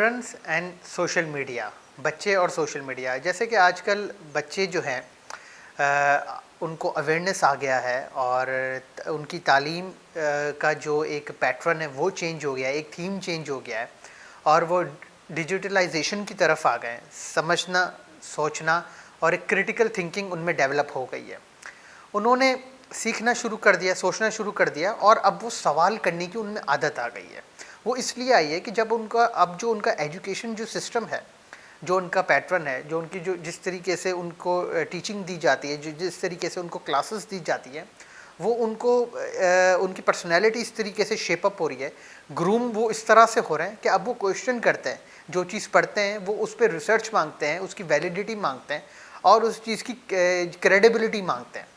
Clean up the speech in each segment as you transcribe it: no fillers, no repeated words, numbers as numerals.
Children's and social media, बच्चे और social media. जैसे कि आजकल बच्चे जो हैं उनको अवेयरनेस आ गया है और उनकी तालीम का जो एक पैटर्न है वो चेंज हो गया है, एक थीम चेंज हो गया है और वो डिजिटलाइजेशन की तरफ आ गए हैं। समझना, सोचना और एक क्रिटिकल थिंकिंग उनमें डेवलप हो गई है। उन्होंने सीखना शुरू कर दिया, सोचना शुरू कर दिया और अब वो सवाल करने की उनमें आदत आ गई है। वो इसलिए आई है कि जब उनका अब जो उनका एजुकेशन जो सिस्टम है, जो उनका पैटर्न है, जो उनकी जो जिस तरीके से उनको टीचिंग दी जाती है, जो जिस तरीके से उनको क्लासेस दी जाती है, वो उनको उनकी पर्सनैलिटी इस तरीके से शेपअप हो रही है, ग्रूम वो इस तरह से हो रहे हैं कि अब वो क्वेश्चन करते हैं, जो चीज़ पढ़ते हैं वो उस पर रिसर्च मांगते हैं, उसकी वैलिडिटी मांगते हैं और उस चीज़ की क्रेडिबिलिटी मांगते हैं।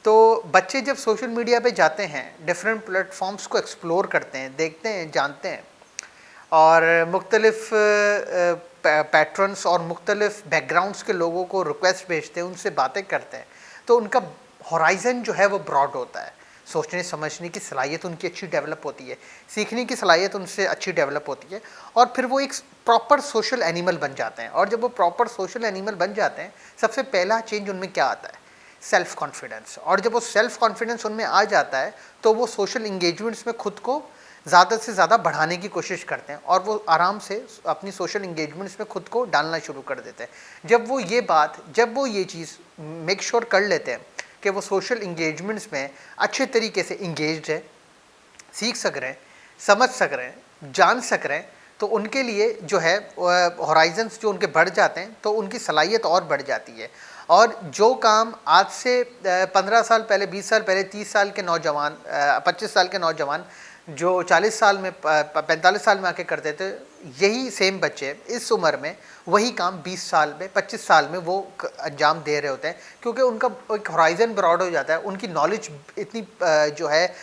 तो बच्चे जब सोशल मीडिया पे जाते हैं, डिफरेंट प्लेटफॉर्म्स को एक्सप्लोर करते हैं, देखते हैं, जानते हैं और मुख्तलिफ पैटर्न्स और मुख्तलिफ बैकग्राउंड्स के लोगों को रिक्वेस्ट भेजते हैं, उनसे बातें करते हैं, तो उनका हॉराइज़न जो है वो ब्रॉड होता है। सोचने समझने की सलाहियत उनकी अच्छी डेवलप होती है, सीखने की सलाहियत उनसे अच्छी डेवलप होती है और फिर वो एक प्रॉपर सोशल एनिमल बन जाते हैं। और जब वो प्रॉपर सोशल एनिमल बन जाते हैं, सबसे पहला चेंज उनमें क्या आता है? Self confidence. और जब वो सेल्फ कॉन्फिडेंस उनमें आ जाता है तो वो सोशल इंगेजमेंट्स में खुद को ज़्यादा से ज़्यादा बढ़ाने की कोशिश करते हैं और वो आराम से अपनी सोशल इंगेजमेंट्स में खुद को डालना शुरू कर देते हैं। जब वो ये चीज़ मेक श्योर कर लेते हैं कि वो सोशल इंगेजमेंट्स में अच्छे तरीके से इंगेज्ड है, सीख सक रहे हैं, समझ सक रहे हैं, जान सक रहे हैं, तो उनके लिए जो है हॉराइजन्स जो उनके बढ़ जाते हैं, तो उनकी सलाहियत और बढ़ जाती है। और जो काम आज से 15 साल पहले, 20 साल पहले, 30 साल के नौजवान, 25 साल के नौजवान जो 40 साल में, 45 साल में आके करते थे, यही सेम बच्चे इस उम्र में वही काम 20 साल में, 25 साल में वो अंजाम दे रहे होते हैं, क्योंकि उनका एक हॉराइज़न ब्रॉड हो जाता है, उनकी नॉलेज इतनी जो है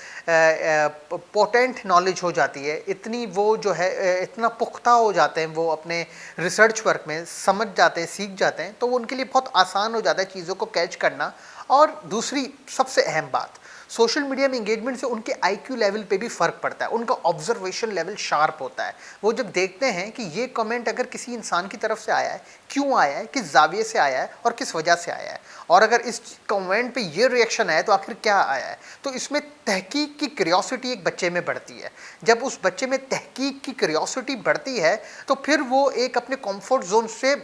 पोटेंट नॉलेज हो जाती है, इतनी वो जो है इतना पुख्ता हो जाते हैं, वो अपने रिसर्च वर्क में समझ जाते हैं, सीख जाते हैं, तो वो उनके लिए बहुत आसान हो जाता है चीज़ों को कैच करना। और दूसरी सबसे अहम बात, सोशल मीडिया में इंगेजमेंट से उनके आईक्यू लेवल पे भी फ़र्क पड़ता है, उनका ऑब्जर्वेशन लेवल शार्प होता है। वो जब देखते हैं कि ये कमेंट अगर किसी इंसान की तरफ से आया है, क्यों आया है, किस जाविये से आया है और किस वजह से आया है, और अगर इस कमेंट पे ये रिएक्शन आया तो आखिर क्या आया है, तो इसमें तहकीक की क्यूरियोसिटी एक बच्चे में बढ़ती है। जब उस बच्चे में तहकीक की क्यूरियोसिटी बढ़ती है तो फिर वो एक अपने कॉम्फर्ट जोन से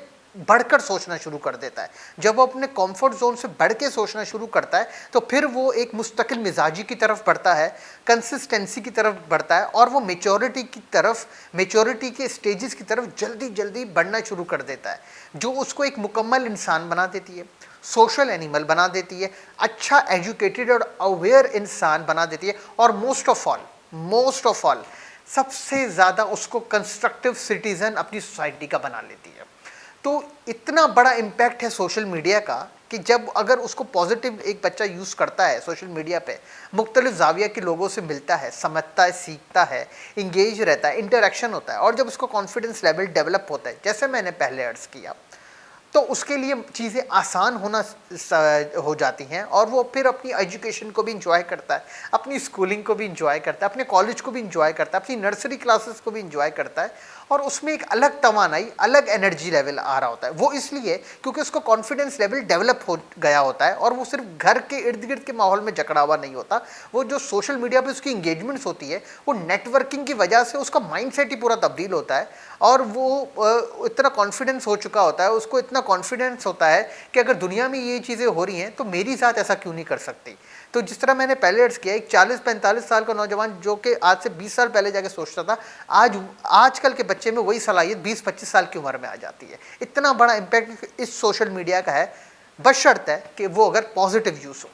बढ़कर सोचना शुरू कर देता है। जब वो अपने कंफर्ट जोन से बढ़ के सोचना शुरू करता है तो फिर वो एक मुस्तकिल मिजाजी की तरफ बढ़ता है, कंसिस्टेंसी की तरफ बढ़ता है और वो मेच्योरिटी के स्टेजेस की तरफ जल्दी जल्दी बढ़ना शुरू कर देता है, जो उसको एक मुकम्मल इंसान बना देती है, सोशल एनिमल बना देती है, अच्छा एजुकेटेड और अवेयर इंसान बना देती है और मोस्ट ऑफ ऑल सबसे ज़्यादा उसको कंस्ट्रक्टिव सिटीज़न अपनी सोसाइटी का बना लेती है। तो इतना बड़ा इम्पैक्ट है सोशल मीडिया का कि जब अगर उसको पॉजिटिव एक बच्चा यूज़ करता है सोशल मीडिया पे, मुख्तलिफ जाविया के लोगों से मिलता है, समझता है, सीखता है, इंगेज रहता है, इंटरेक्शन होता है और जब उसको कॉन्फिडेंस लेवल डेवलप होता है, जैसे मैंने पहले अर्ज़ किया, तो उसके लिए चीज़ें आसान हो जाती हैं और वो फिर अपनी एजुकेशन को भी इंजॉय करता है, अपनी स्कूलिंग को भी इंजॉय करता है, अपने कॉलेज को भी इंजॉय करता है, अपनी नर्सरी क्लासेस को भी इंजॉय करता है और उसमें एक अलग तवानाई, अलग एनर्जी लेवल आ रहा होता है। वो इसलिए क्योंकि उसको कॉन्फिडेंस लेवल डेवलप हो गया होता है और वो सिर्फ घर के इर्द गिर्द के माहौल में जकड़ा हुआ नहीं होता। वो जो सोशल मीडिया पे उसकी इंगेजमेंट्स होती है, वो नेटवर्किंग की वजह से उसका माइंडसेट ही पूरा तब्दील होता है और वो इतना कॉन्फिडेंस हो चुका होता है, उसको इतना कॉन्फिडेंस होता है कि अगर दुनिया में ये चीज़ें हो रही हैं तो मेरी साथ ऐसा क्यों नहीं कर सकती। तो जिस तरह मैंने पहले अर्ज़ किया, एक 40-45 साल का नौजवान जो कि आज से 20 साल पहले जाके सोचता था, आजकल के बच्चे में वही सलाहियत 20-25 साल की उम्र में आ जाती है। इतना बड़ा इम्पैक्ट इस सोशल मीडिया का है, बशर्ते कि वो अगर पॉजिटिव यूज़ हो।